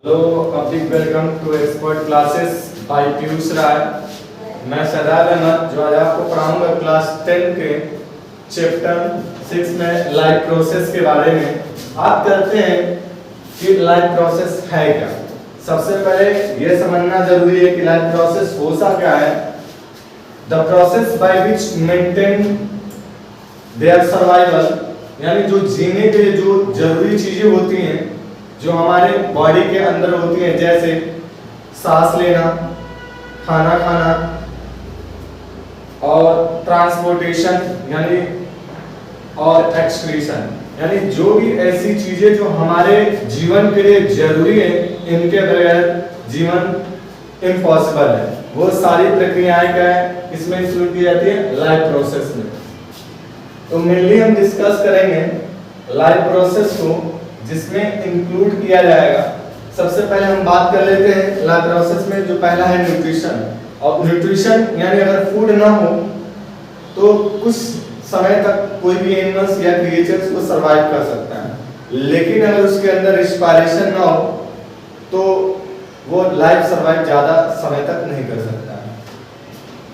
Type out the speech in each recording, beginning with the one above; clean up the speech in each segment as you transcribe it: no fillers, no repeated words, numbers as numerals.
Hello, public welcome to expert classes by Piyush Rai. मैं सदाब अहमद जो आज आपको पढ़ाऊंगा क्लास 10 के चैप्टर 6 में लाइफ प्रोसेस के बारे में। आप करते हैं कि लाइफ प्रोसेस है क्या। सबसे पहले यह समझना जरूरी है कि लाइफ प्रोसेस होता क्या है। The process by which maintain their survival, यानी जो जीने के लिए जो जरूरी चीजें होती हैं जो हमारे बॉडी के अंदर होती हैं, जैसे सांस लेना, खाना खाना और ट्रांसपोर्टेशन यानी और एक्सक्रीशन, यानी जो भी ऐसी चीजें जो हमारे जीवन के लिए जरूरी है, इनके बगैर जीवन इम्पॉसिबल है। वो सारी प्रक्रियाएं क्या है इसमें इंक्लूड की जाती है लाइफ प्रोसेस में। तो मेनली हम डिस्कस करेंगे लाइफ प्रोसेस को, जिसमें इंक्लूड किया जाएगा। सबसे पहले हम बात कर लेते हैं लाइफ प्रोसेस में, जो पहला है न्यूट्रिशन। और न्यूट्रिशन यानी अगर फूड ना हो तो कुछ समय तक कोई भी एनिमल्स या क्रिएचर्स को सरवाइव कर सकता है, लेकिन अगर उसके अंदर रिस्पायरेशन ना हो तो वो लाइफ सरवाइव ज्यादा समय तक नहीं कर सकता है।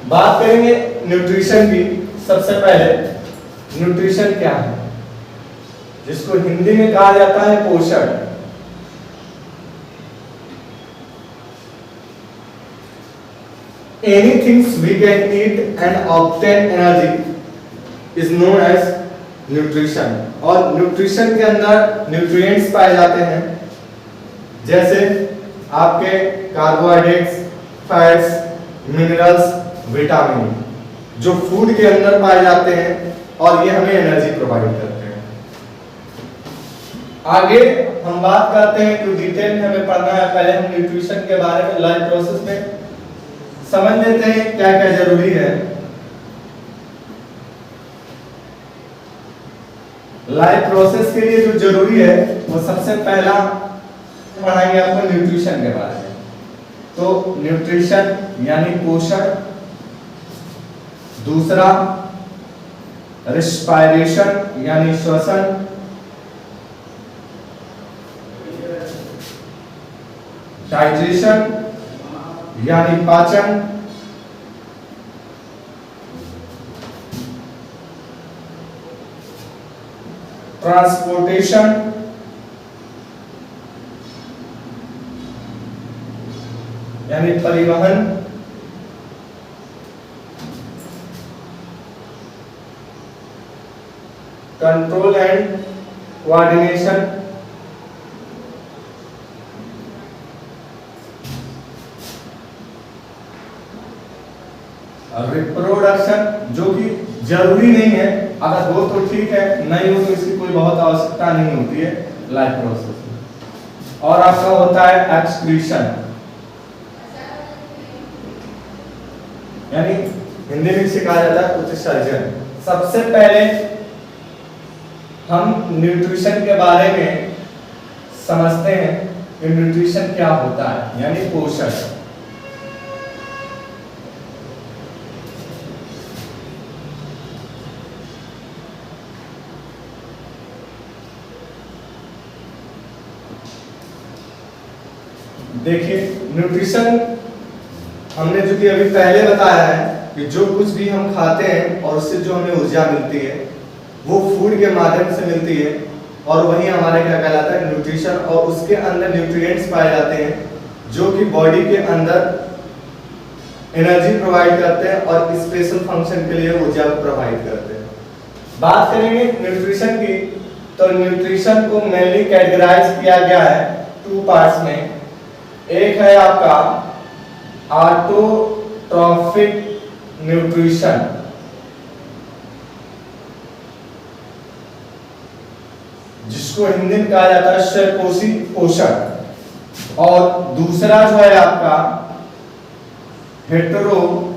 बात करेंगे न्यूट्रिशन की। सबसे पहले न्यूट्रिशन क्या है, जिसको हिंदी में कहा जाता है पोषण। Anything we can eat and obtain energy is known as nutrition। और न्यूट्रिशन के अंदर न्यूट्रिएंट्स पाए जाते हैं, जैसे आपके कार्बोहाइड्रेट्स, फैट्स, मिनरल्स, विटामिन, जो फूड के अंदर पाए जाते हैं और ये हमें एनर्जी प्रोवाइड करते हैं। आगे हम बात करते हैं कि डिटेल में हमें पढ़ना है। पहले हम न्यूट्रिशन के बारे में लाइफ प्रोसेस में समझ लेते हैं क्या क्या जरूरी है। लाइफ प्रोसेस के लिए जो जरूरी है वो सबसे पहला पढ़ाएंगे आपको न्यूट्रिशन के बारे में। तो न्यूट्रिशन यानी पोषण, दूसरा रिस्पायरेशन यानी श्वसन, डाइजेशन यानी पाचन, ट्रांसपोर्टेशन यानी परिवहन, कंट्रोल एंड कोऑर्डिनेशन, रिप्रोडक्शन, जो कि जरूरी नहीं है, अगर हो तो ठीक है, नहीं हो तो इसकी कोई बहुत आवश्यकता नहीं होती है लाइफ प्रोसेस में। और आपका होता है एक्सक्रीशन, यानी हिंदी में सिखाया जाता है उत्सर्जन। सबसे पहले हम न्यूट्रिशन के बारे में समझते हैं कि न्यूट्रिशन क्या होता है, यानी पोषण। देखिए, न्यूट्रिशन हमने जो कि अभी पहले बताया है कि जो कुछ भी हम खाते हैं और उससे जो हमें ऊर्जा मिलती है वो फूड के माध्यम से मिलती है, और वही हमारे क्या कहलाता है न्यूट्रिशन। और उसके अंदर न्यूट्रिएंट्स पाए जाते हैं जो कि बॉडी के अंदर एनर्जी प्रोवाइड करते हैं और स्पेशल फंक्शन के लिए ऊर्जा प्रोवाइड करते हैं। बात करेंगे न्यूट्रिशन की, तो न्यूट्रिशन को मेनली कैटेगराइज किया गया है 2 पार्ट्स में। एक है आपका ऑटोट्रॉफिक न्यूट्रिशन, जिसको हिंदी में कहा जाता है स्वपोषी पोषण। और दूसरा जो है आपका हेटेरोट्रॉफिक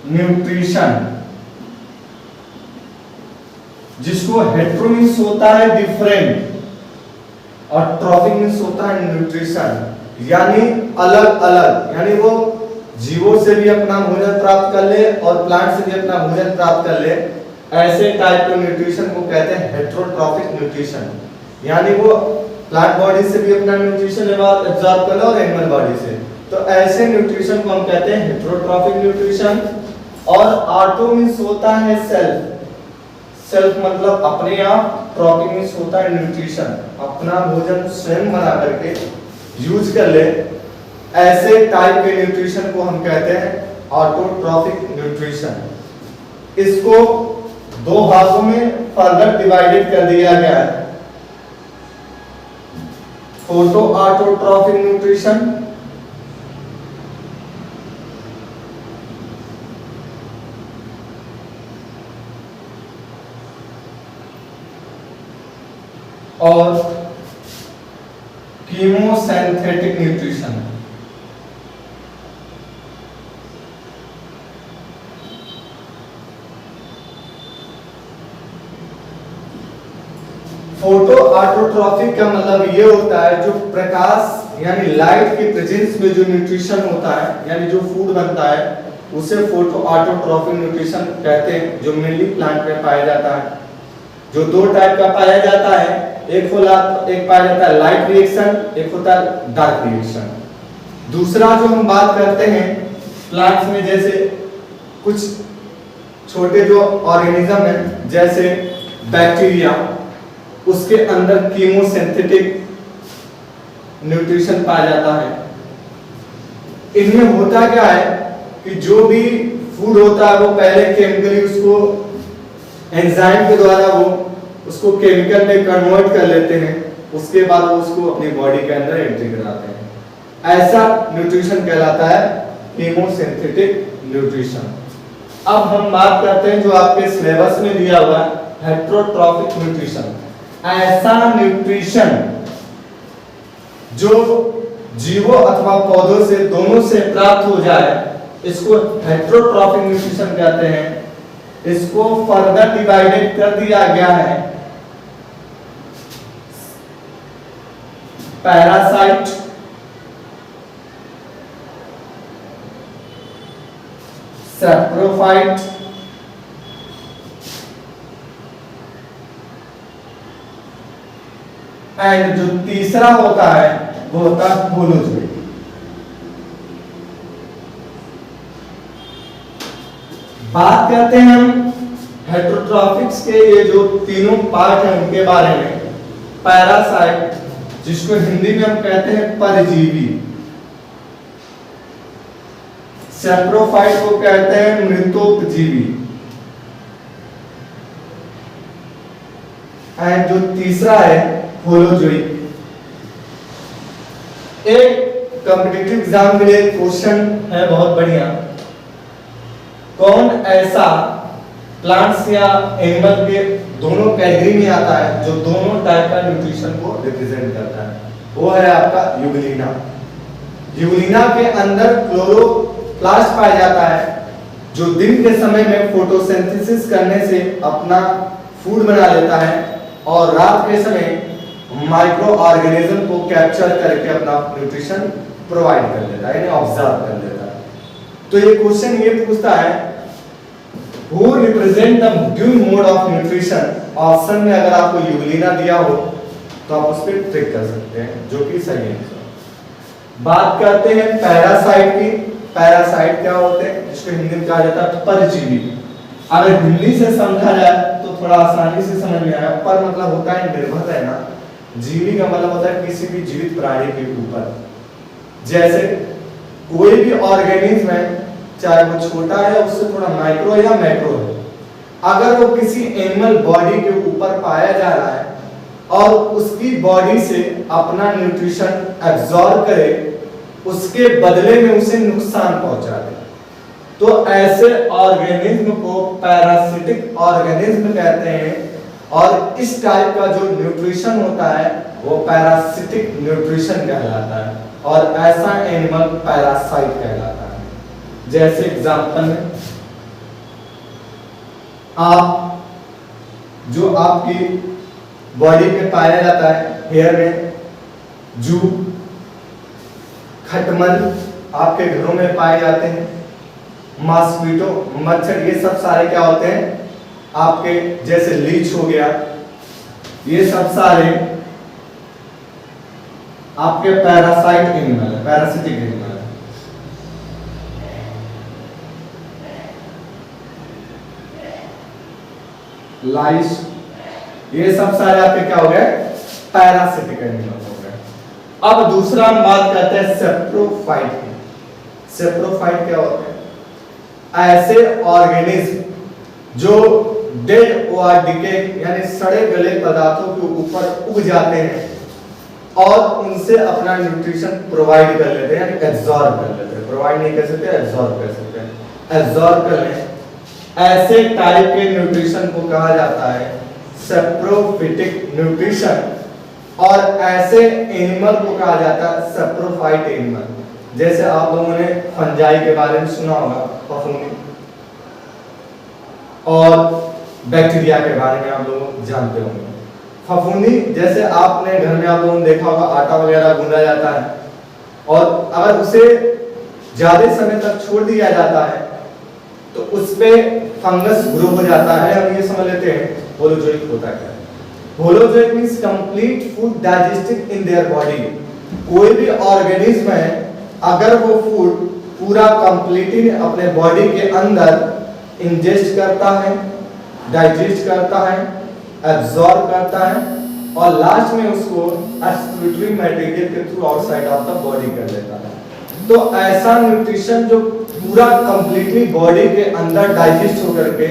न्यूट्रिशन, जिसको हेटेरो मींस होता है डिफरेंट और ट्रॉफिक मींस होता है न्यूट्रिशन, यानी अलग अलग, यानी वो जीवों से भी अपना भोजन प्राप्त कर ले और प्लांट से भी अपना भोजन प्राप्त कर ले, ऐसे टाइप के न्यूट्रिशन को कहते हैं हेटेरोट्रॉफिक न्यूट्रिशन, यानी वो प्लांट बॉडी से भी अपना न्यूट्रिशन एब्जॉर्ब कर लो और एनिमल बॉडी से। तो ऐसे न्यूट्रिशन को हम कहते हैं हेटेरोट्रॉफिक न्यूट्रिशन। और ऑटो मींस होता है सेल्फ, सेल्फ मतलब अपने आप, ट्रॉफिक मींस होता है न्यूट्रिशन, अपना भोजन स्वयं बना करके यूज कर ले। ऐसे टाइप के न्यूट्रिशन को हम कहते हैं ऑटोट्रॉफिक न्यूट्रिशन। इसको दो भागों में फर्दर डिवाइडेड कर दिया गया है, फोटो ऑटोट्रॉफिक न्यूट्रिशन और कीमोसिंथेटिक न्यूट्रिशन। फोटो ऑटोट्रॉफिक का मतलब ये होता है जो प्रकाश यानी लाइट के प्रेजेंस में जो न्यूट्रिशन होता है, यानी जो फूड बनता है उसे फोटो ऑटोट्रॉफिक न्यूट्रिशन कहते हैं, जो मेनली प्लांट में पाया जाता है। जो दो टाइप का पाया जाता है, एक पाया जाता है लाइट रिएक्शन, एक होता है डार्क रिएक्शन। दूसरा जो हम बात करते हैं प्लांट्स में, जैसे कुछ छोटे जो ऑर्गेनिज्म है जैसे बैक्टीरिया, उसके अंदर कीमोसिंथेटिक न्यूट्रिशन पाया जाता है। इनमें होता क्या है कि जो भी फूड होता है वो पहले केमिकली उसको एंजाइम के द्वारा वो उसको केमिकल में कन्वर्ट कर लेते हैं, उसके बाद वो उसको अपनी बॉडी के अंदर एंट्री कराते हैं। ऐसा न्यूट्रिशन कहलाता है कीमोसिंथेटिक न्यूट्रिशन। अब हम बात करते हैं जो आपके सिलेबस में दिया हुआ है हेटेरोट्रॉफिक न्यूट्रिशन। ऐसा न्यूट्रिशन जो जीवों अथवा पौधों से दोनों से प्राप्त हो जाए, इसको हेटेरोट्रॉफिक न्यूट्रिशन कहते हैं। इसको फर्दर डिवाइडेड कर दिया गया है पैरासाइट, सैप्रोफाइट, एंड जो तीसरा होता है वो होता है होलोजोई। बात करते हैं हम हेटेरोट्रॉफिक्स के ये जो तीनों पार्ट हैं उनके बारे में। पैरासाइट, जिसको हिंदी में हम कहते हैं परजीवी, सैप्रोफाइट को कहते हैं मृतोपजीवी, एंड जो तीसरा है होलोजोई। एक कॉम्पिटिटिव एग्जाम के लिए क्वेश्चन है बहुत बढ़िया, कौन ऐसा प्लांट्स या एनिमल के दोनों कैटेगरी में आता है जो दोनों टाइप का न्यूट्रिशन को रिप्रेजेंट करता है? वो है आपका यूग्लिना। यूग्लिना के अंदर क्लोरोप्लास्ट पाया जाता है जो दिन के समय में फोटोसिंथेसिस करने से अपना फूड बना लेता है और रात के समय माइक्रो ऑर्गेनिज्म को कैप्चर करके अपना न्यूट्रिशन प्रोवाइड कर देता है, यानी ऑब्जर्व कर देता है। तो ये क्वेश्चन ये पूछता है who represent the due mode of nutrition. Option में अगर आपको यूग्लिना दिया हो तो आप उस पर ट्रिक कर सकते हैं, जो कि सही आंसर। बात करते हैं पैरासाइट की। पैरासाइट क्या होते हैं, जिसको हिंदी में कहा जाता है परजीवी। अगर हिंदी से समझा जाए तो थोड़ा आसानी से समझ में आया। पर मतलब होता है निर्भर रहना, जीवी का मतलब होता है किसी भी जीवित प्राणी के ऊपर। जैसे कोई भी ऑर्गेनिज्म है, चाहे वो छोटा है या उससे थोड़ा माइक्रो या मैक्रो है, अगर वो किसी एनिमल बॉडी के ऊपर पाया जा रहा है और उसकी बॉडी से अपना न्यूट्रिशन एब्जॉर्ब करे, उसके बदले में उसे नुकसान पहुंचा दे, तो ऐसे ऑर्गेनिज्म को पैरासिटिक ऑर्गेनिज्म कहते हैं। और इस टाइप का जो न्यूट्रिशन होता है वो पैरासिटिक न्यूट्रिशन कहलाता है, और ऐसा एनिमल पैरासाइट कहलाता है। जैसे एग्जांपल में आप जो आपकी बॉडी पे पाया जाता है, हेयर में जू, खटमल आपके घरों में पाए जाते हैं, मॉस्किटो, मच्छर, ये सब सारे क्या होते हैं आपके जैसे लीच हो गया, ये सब सारे आपके पैरासाइट एनिमल है, पैरासिटिक एनिमल है। लाइस, ये सब सारे आपके क्या हो गए, पैरासिटिक एनिमल हो गए। अब दूसरा हम बात करते हैं सेप्रोफाइट की। सेप्रोफाइट क्या होते हैं? ऐसे ऑर्गेनिज्म जो डेड और डिके यानी सड़े गले पदार्थों के ऊपर उग जाते हैं और उनसे अपना न्यूट्रिशन प्रोवाइड कर लेते हैं, यानी एब्जॉर्ब कर लेते हैं। प्रोवाइड नहीं कर सकते, एब्जॉर्ब कर सकते हैं। एब्जॉर्ब कर लें, ऐसे टाइप के न्यूट्रिशन को कहा जाता है सेप्रोफिटिक न्यूट्रिशन, और ऐसे एनिमल को कहा जाता है सेप्रोफाइट एनिमल। जैसे आप लोगों ने फंजाई के बारे में सुना होगा, फफूंदी, और बैक्टीरिया के बारे में आप लोग जानते होंगे। फफूंदी जैसे आपने घर में आप लोगों ने देखा होगा, आटा वगैरह गूंदा जाता है और अगर उसे ज्यादा समय तक छोड़ दिया जाता है तो उस पे फंगस ग्रो हो जाता है। हम ये समझ लेते हैं होलोजोइक होता क्या है। Holozoic means complete food digesting in their body. कोई भी ऑर्गेनिज्म है, अगर वो फूड पूरा कंप्लीटली अपने बॉडी के अंदर इंजेस्ट करता है, डाइजेस्ट करता है, एब्जॉर्ब करता है और लास्ट में उसको एक्सक्रीटरी मटेरियल के through outside of the body कर लेता है, तो ऐसा न्यूट्रिशन जो पूरा कंप्लीटली बॉडी के अंदर डाइजेस्ट होकर के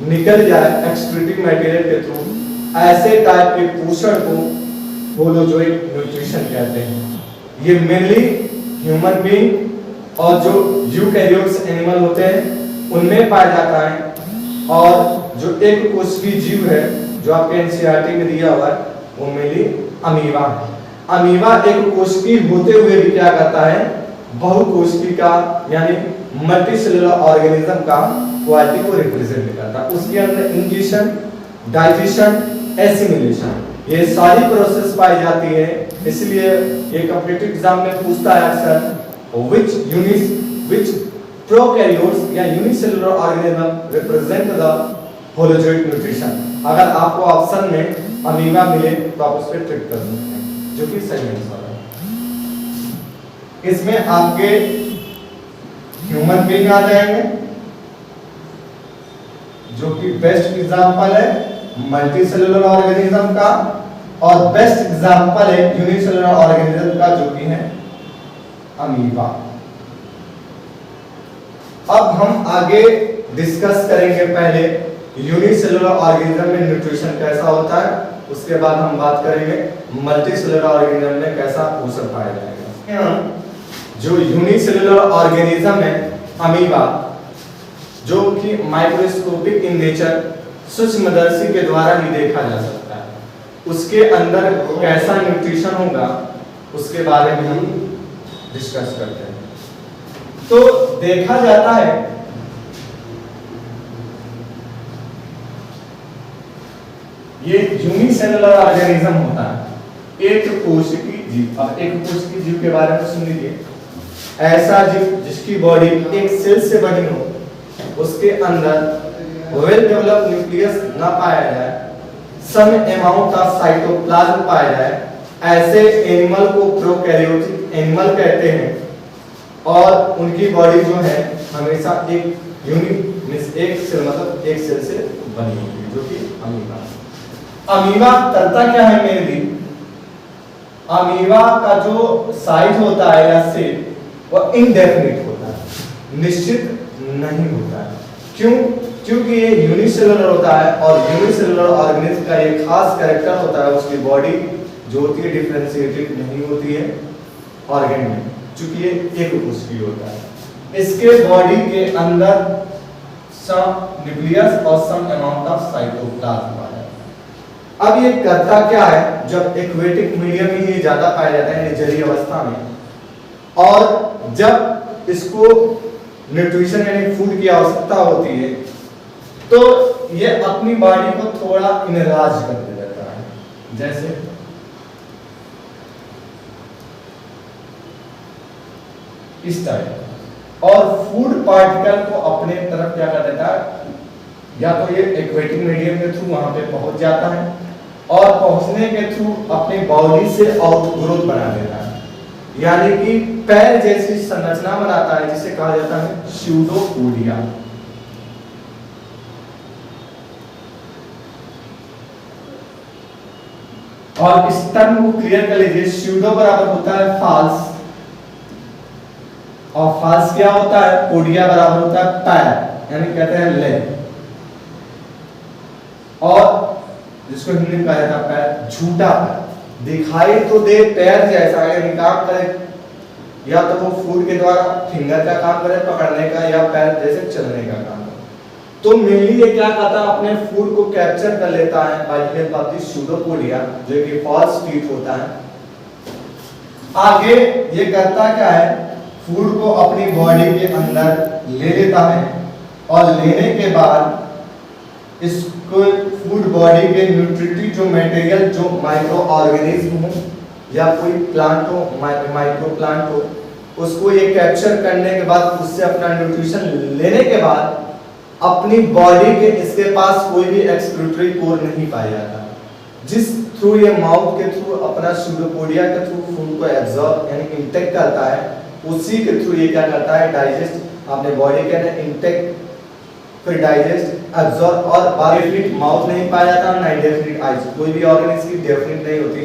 निकल जाए एक्सक्रीटरी मटेरियल के थ्रू, ऐसे टाइप के पोषण को होलोजोइक न्यूट्रिशन कहते हैं। ये मेनली ह्यूमन बीइंग और जो यूकैरियोट्स एनिमल होते हैं उनमें पाया जाता है, और जो एक कोशिकीय जीव है जो आपके एनसीईआरटी में दिया हुआ है वो मेनली अमीबा है। अमीबा एक कोशिकीय होते हुए भी क्या करता है, बहुकोशिकीय का यानी मल्टीसेलुलर ऑर्गेनिज्म का क्वालिटी को रिप्रेजेंट करता है। उसके अंदर इंजेक्शन, डाइजेशन, एसिमिलेशन, ये सारी प्रोसेस पाई जाती है। इसलिए ये कॉम्पिटिटिव एग्जाम में पूछता है अक्सर which prokaryotes या unicellular organism represent the holozoic nutrition. अगर आपको ऑप्शन में अमीबा मिले तो आप उस पर ट्रिक कर सकते हैं, जो कि सही आंसर है। इसमें आपके ह्यूमन बीइंग आ जाएंगे, जो कि बेस्ट एग्जांपल है मल्टीसेलुलर ऑर्गेनिज्म का, और बेस्ट एग्जांपल है यूनिसेलुलर ऑर्गेनिज्म का जो कि है अमीबा। अब हम आगे डिस्कस करेंगे पहले यूनिसेलुलर ऑर्गेनिज्म में न्यूट्रिशन कैसा होता है, उसके बाद हम बात करेंगे मल्टीसेलुलर ऑर्गेनिज्म में कैसा पोषण पाया जाएगा। जो यूनिसेलुलर ऑर्गेनिज्म है अमीबा, जो कि माइक्रोस्कोपिक इन नेचर, सूक्ष्मदर्शी के द्वारा ही देखा जा सकता है, उसके अंदर कैसा न्यूट्रिशन होगा उसके बारे में हम डिस्कस करते हैं। तो देखा जाता है ये यूनिसेलुलर ऑर्गेनिज्म होता है, एक कोशिकीय जीव। अब एक कोशिकीय जीव के बारे में सुन लीजिए। ऐसा जीव जिसकी बॉडी एक सेल से बनी हो, उसके अंदर वेल डेवलप्ड न्यूक्लियस ना पाया जाए, सम अमाउंट ऑफ साइटोप्लाज्म पाया जाए, ऐसे एनिमल को प्रोकैरियोटिक एनिमल कहते हैं, और उनकी बॉडी जो है हमेशा एक यूनिट मींस एक सेल मतलब एक सेल से बनी होती है, जो कि अमीबा। अमीबा करता क्या है मेनली, अमीबा का जो साइज होता है या सेल वो इनडेफिनिट होता है, निश्चित नहीं होता है। क्यों? क्योंकि ये यूनिसेलुलर होता है, और यूनिसेलुलर ऑर्गेनिज्म का एक खास कैरेक्टर होता है, उसकी बॉडी जो होती है डिफरेंशिएटेड नहीं होती है ऑर्गेन में, क्योंकि ये एक कोशिकीय होता है। इसके बॉडी के अंदर सम न्यूक्लियस और सम अमाउंट ऑफ साइटोप्लाज्म पाया जाता है। अब ये करता क्या है, जब एक्वेटिक मीडियम में ये ज्यादा पाया जाता है जलीय अवस्था में, और जब इसको न्यूट्रिशन यानी फूड की आवश्यकता होती है तो ये अपनी बॉडी को थोड़ा इनराज कर देता है, जैसे इस टाइप, और फूड पार्टिकल को अपने तरफ क्या कर देता है, या तो ये एक्वेटिक मीडियम के थ्रू वहां पे पहुंच जाता है और पहुंचने के थ्रू अपनी बॉडी से आउटग्रोथ बना देता है, यानी कि पैर जैसी संरचना बनाता है जिसे कहा जाता है स्यूडोपोडिया। और इस टर्म को क्लियर कर लीजिए, स्यूडो बराबर होता है फॉल्स, और फॉल्स क्या होता है, पोडिया बराबर होता है पैर, यानी कहते हैं लेग, और जिसको हिंदी में कहा जाता है पैर, झूठा पैर, दिखाई तो दे पैर जैसा, यानी काम करे या तो वो फूड के द्वारा फिंगर का काम करे पकड़ने का, या पैर जैसे चलने का काम करे। तो मेनली ये क्या करता है, अपने फूड को कैप्चर कर लेता है by help of the pseudopodia, जो कि फॉल्स फीट होता है। आगे ये करता क्या है, फूड को अपनी बॉडी के अंदर ले लेता है, और लेने के बाद इसको फूड बॉडी के न्यूट्रिटिव जो मटेरियल, जो माइक्रो ऑर्गेनिज्म हो या कोई प्लांट हो, माइक्रो प्लांट हो, उसको ये कैप्चर करने के बाद उससे अपना न्यूट्रिशन लेने के बाद अपनी बॉडी के इसके पास कोई भी एक्सक्रीटरी कोर नहीं पाया जाता, जिस थ्रू ये माउथ के थ्रू अपना स्यूडोपोडिया के थ्रू फूड को एब्जॉर्ब यानी इंटेक करता है, उसी के थ्रू ये क्या करता है, डाइजेस्ट अपने बॉडी के अंदर इंटेक, फिर डाइजेस्ट एब्जॉर्ब, और डेफिनिट माउथ नहीं पाया जाता, ना डेफिनिट आईज, कोई भी ऑर्गन इसकी डेफिनिट नहीं होती,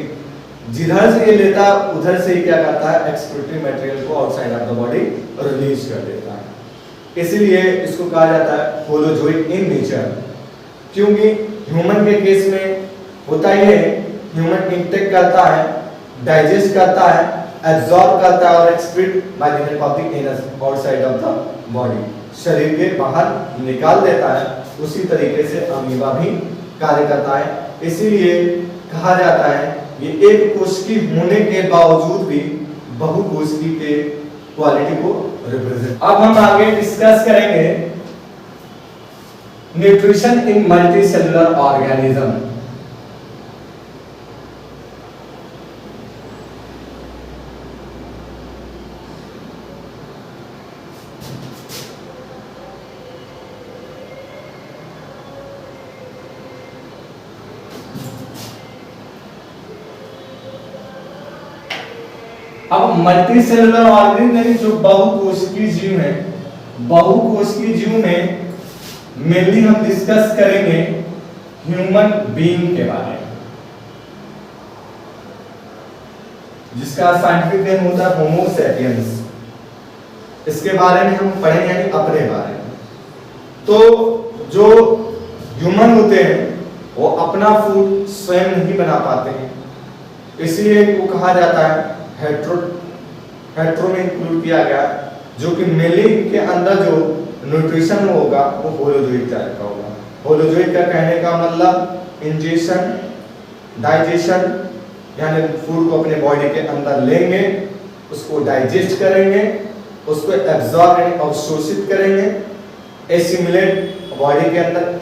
जिधर से ये लेता है उधर से ही क्या करता है, एक्सक्रीटरी मटेरियल को outside of the body release कर देता है। इसलिए इसको कहा जाता है होलोजोइक इन नेचर, क्योंकि ह्यूमन के केस में होता ही है, ह्यूमन इंटेक करता है, डाइजेस्ट करता है, एब्जॉर्ब करता है और excrete by the help of the anus outside of the body, शरीर के बाहर निकाल देता है। उसी तरीके से अमीबा भी कार्य करता है। इसीलिए कहा जाता है ये एक कोशिकी होने के बावजूद भी बहुकोशिकी के क्वालिटी को रिप्रेजेंट। अब हम आगे डिस्कस करेंगे nutrition in multi cellular organism. अब मल्टी सेलुलर ऑर्गेनिज्म यानी जो बहुकोशिकीय जीव है, बहुकोशिकीय जीव में मेनली हम डिस्कस करेंगे ह्यूमन बीइंग के बारे में, जिसका साइंटिफिक नेम होता है होमो सैपियंस। इसके बारे में हम पढ़ेंगे यानी अपने बारे में। तो जो ह्यूमन होते हैं वो अपना फूड स्वयं नहीं बना पाते हैं, इसलिए इनको कहा जाता है हेट्रो में इंक्लूड किया गया, जो कि मेनली के अंदर जो न्यूट्रिशन होगा वो होलोजोइक टाइप का होगा। होलोजोइक का कहने का मतलब इंजेक्शन, डाइजेशन, यानी फूड को अपने बॉडी के अंदर लेंगे, उसको डाइजेस्ट करेंगे, उसको एब्जॉर्ब यानी अवशोषित करेंगे, एसिमिलेट बॉडी के अंदर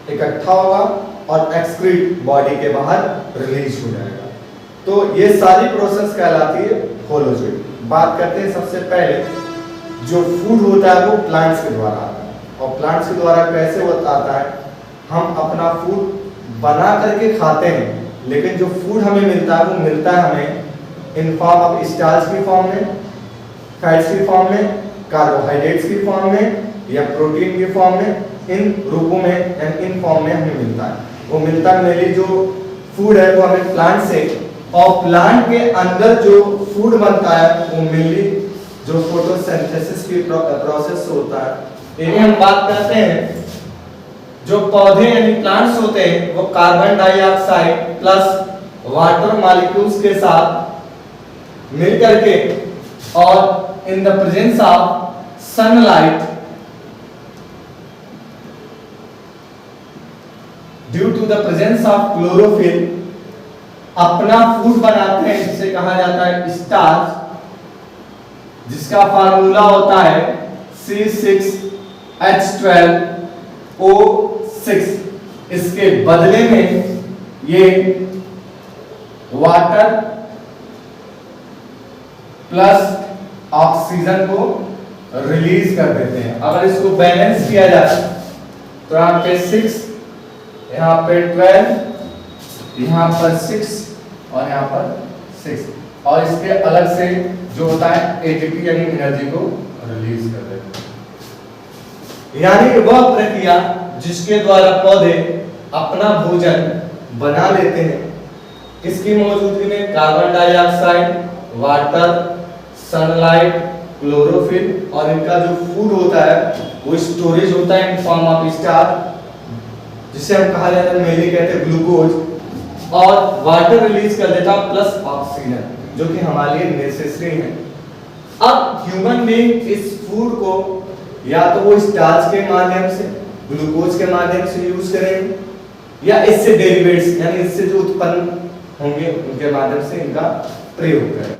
इकट्ठा होगा और एक्सक्रीट बॉडी के बाहर रिलीज हो जाएगा। तो ये सारी प्रोसेस कहलाती है होलोजोइक। बात करते हैं सबसे पहले जो फूड होता है वो प्लांट्स के द्वारा आता है, और प्लांट्स के द्वारा कैसे होता आता है, हम अपना फूड बना करके खाते हैं, लेकिन जो फूड हमें मिलता है वो मिलता है हमें इन फॉर्म ऑफ स्टार्च की फॉर्म में, फैट्स की फॉर्म में, कार्बोहाइड्रेट्स की फॉर्म में या प्रोटीन की फॉर्म में, इन रूपों में एंड इन फॉर्म में हमें मिलता है। वो मिलता है मेनली जो फूड है वो हमें प्लांट से, और प्लांट के अंदर जो फूड बनता है वो मेनली जो फोटोसिंथेसिस की प्रोसेस होता है। यदि हम बात करते हैं जो पौधे यानी प्लांट्स होते हैं वो carbon dioxide plus water molecules के साथ मिलकर के और in the presence of sunlight due to the presence of chlorophyll अपना फूड बनाते हैं, जिसे कहा जाता है स्टार्च, जिसका फार्मूला होता है C6H12O6। इसके बदले में ये वाटर प्लस ऑक्सीजन को रिलीज कर देते हैं। अगर इसको बैलेंस किया जाए तो यहाँ पे 6, यहाँ पे 12, यहाँ पर 6 और यहाँ पर 6, और इसके अलग से जो होता है एटीपी यानी एनर्जी को रिलीज कर देता है। यानी वह प्रक्रिया जिसके द्वारा पौधे अपना भोजन बना लेते हैं, किसकी मौजूदगी में? Carbon dioxide, water, sunlight, chlorophyll, और इनका जो फूड होता है वो स्टोरेज होता है इन फॉर्म ऑफ स्टार्च, जिसे हम कहा जाता है मेनली कहते हैं ग्लूकोज, और वाटर रिलीज कर देता है प्लस ऑक्सीजन, जो कि हमारे लिए नेसेसरी है। अब ह्यूमन बीइंग इस फूड को या तो वो स्टार्च के माध्यम से, ग्लूकोज के माध्यम से यूज करेंगे, या इससे डेरिवेट्स यानी इससे जो उत्पन्न होंगे उनके माध्यम से इनका प्रयोग करें।